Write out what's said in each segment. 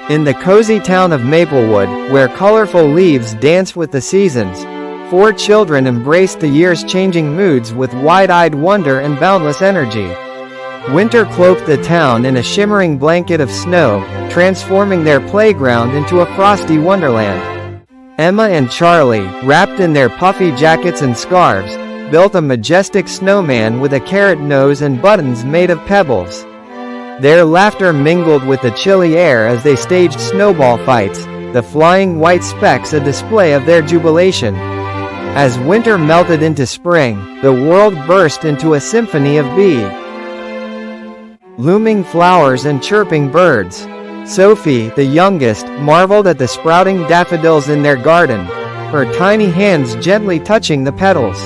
In the cozy town of Maplewood, where colorful leaves dance with the seasons, 4 children embraced the year's changing moods with wide-eyed wonder and boundless energy. Winter cloaked the town in a shimmering blanket of snow, transforming their playground into a frosty wonderland. Emma and Charlie, wrapped in their puffy jackets and scarves, built a majestic snowman with a carrot nose and buttons made of pebbles. Their laughter mingled with the chilly air as they staged snowball fights, the flying white specks a display of their jubilation. As winter melted into spring, the world burst into a symphony of blooming flowers and chirping birds. Sophie, the youngest, marveled at the sprouting daffodils in their garden, her tiny hands gently touching the petals.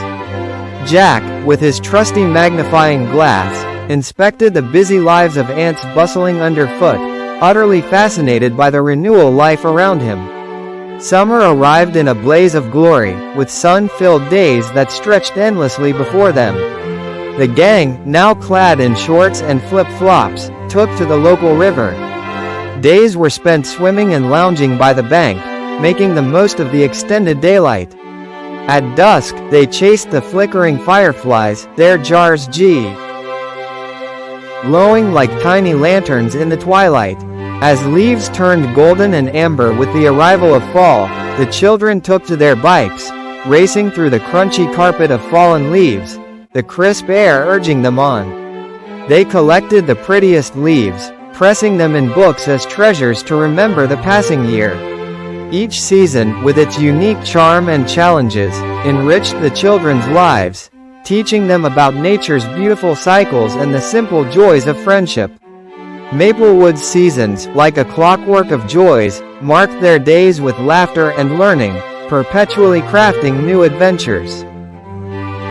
Jack, with his trusty magnifying glass, inspected the busy lives of ants bustling underfoot, utterly fascinated by the renewal life around him. Summer arrived in a blaze of glory, with sun-filled days that stretched endlessly before them. The gang, now clad in shorts and flip-flops, took to the local river. Days were spent swimming and lounging by the bank, making the most of the extended daylight. At dusk, they chased the flickering fireflies, their jars glowing like tiny lanterns in the twilight. As leaves turned golden and amber with the arrival of fall, the children took to their bikes, racing through the crunchy carpet of fallen leaves, the crisp air urging them on. They collected the prettiest leaves, pressing them in books as treasures to remember the passing year. Each season, with its unique charm and challenges, enriched the children's lives, teaching them about nature's beautiful cycles and the simple joys of friendship. Maplewood's seasons, like a clockwork of joys, marked their days with laughter and learning, perpetually crafting new adventures.